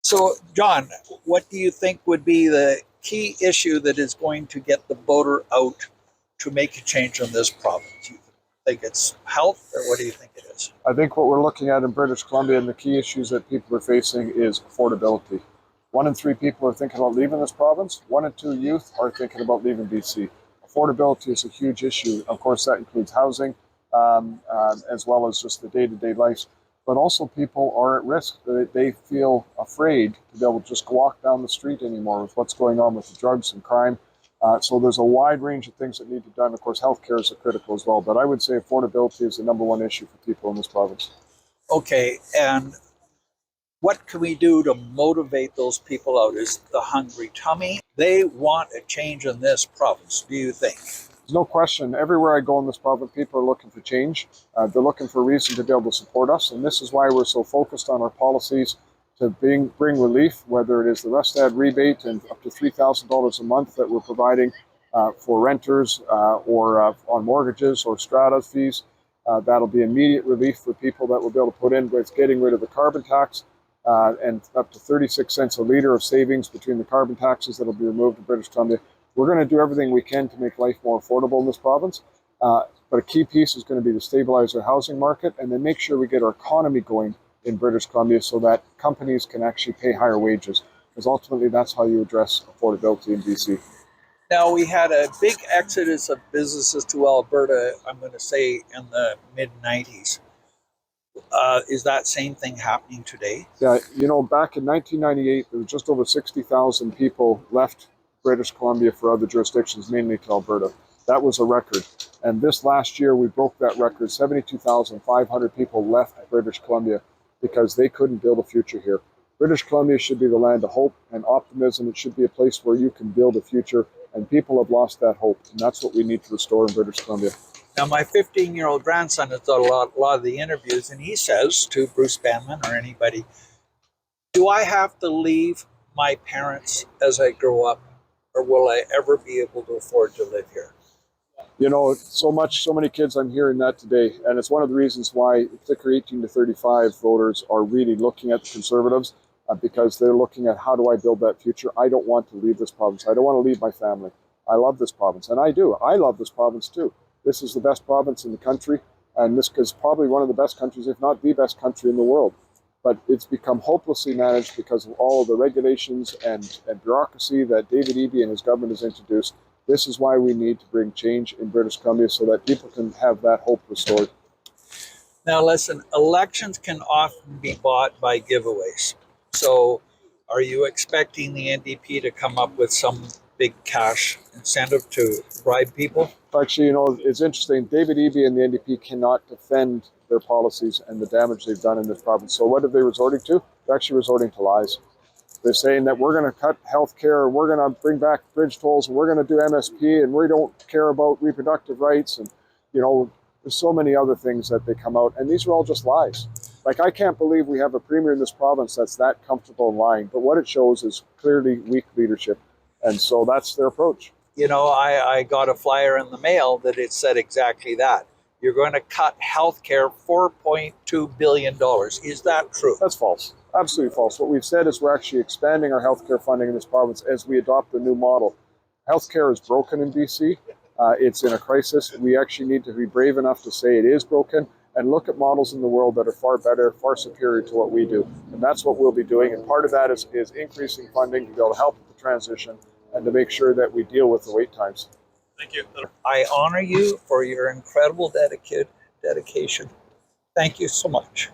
So, John, what do you think would be the key issue that is going to get the voter out to make a change in this province? You think it's health, or what do you think it is? I think what we're looking at in British Columbia and the key issues that people are facing is affordability. 1 in 3 people are thinking about leaving this province. 1 in 2 youth are thinking about leaving BC. Affordability is a huge issue. Of course, that includes housing, as well as just the day-to-day life. But also people are at risk. They feel afraid to be able to just walk down the street anymore with what's going on with the drugs and crime. So there's a wide range of things that need to be done. Of course, healthcare is critical as well. But I would say affordability is the #1 issue for people in this province. Okay, and what can we do to motivate those people out? Is the hungry tummy? They want a change in this province, do you think? There's no question. Everywhere I go in this province, people are looking for change. They're looking for a reason to be able to support us. And this is why we're so focused on our policies to bring relief, whether it is the Rustad rebate and up to $3,000 a month that we're providing for renters or on mortgages or strata fees. That'll be immediate relief for people that will be able to put in with getting rid of the carbon tax and up to 36 cents a litre of savings between the carbon taxes that'll be removed in British Columbia. We're going to do everything we can to make life more affordable in this province. But a key piece is going to be to stabilize our housing market and then make sure we get our economy going in British Columbia so that companies can actually pay higher wages, because ultimately that's how you address affordability in BC. Now, we had a big exodus of businesses to Alberta, I'm going to say in the mid-90s. Is that same thing happening today? Yeah, back in 1998, there was just over 60,000 people left British Columbia for other jurisdictions, mainly to Alberta. That was a record. And this last year, we broke that record. 72,500 people left British Columbia because they couldn't build a future here. British Columbia should be the land of hope and optimism. It should be a place where you can build a future, and people have lost that hope, and that's what we need to restore in British Columbia. Now, my 15-year-old grandson has done a lot of the interviews, and he says to Bruce Banman or anybody, do I have to leave my parents as I grow up, or will I ever be able to afford to live here? So many kids, I'm hearing that today. And it's one of the reasons why, particularly 18 to 35 voters are really looking at the Conservatives because they're looking at how do I build that future? I don't want to leave this province. I don't want to leave my family. I love this province, and I do. I love this province too. This is the best province in the country, and this is probably one of the best countries, if not the best country in the world. But it's become hopelessly managed because of all of the regulations and bureaucracy that David Eby and his government has introduced. This is why we need to bring change in British Columbia so that people can have that hope restored. Now, listen, elections can often be bought by giveaways. So are you expecting the NDP to come up with some big cash incentive to bribe people? Actually, it's interesting. David Eby and the NDP cannot defend their policies and the damage they've done in this province. So what are they resorting to? They're actually resorting to lies. They're saying that we're going to cut health care, we're going to bring back bridge tolls, and we're going to do MSP, and we don't care about reproductive rights. And, there's so many other things that they come out, and these are all just lies. Like, I can't believe we have a premier in this province that's that comfortable in lying. But what it shows is clearly weak leadership. And so that's their approach. I got a flyer in the mail that it said exactly that. You're going to cut healthcare $4.2 billion. Is that true? That's false. Absolutely false. What we've said is we're actually expanding our healthcare funding in this province as we adopt the new model. Healthcare is broken in BC. It's in a crisis. We actually need to be brave enough to say it is broken and look at models in the world that are far better, far superior to what we do. And that's what we'll be doing. And part of that is increasing funding to be able to help with the transition and to make sure that we deal with the wait times. Thank you. I honor you for your incredible dedication. Thank you so much.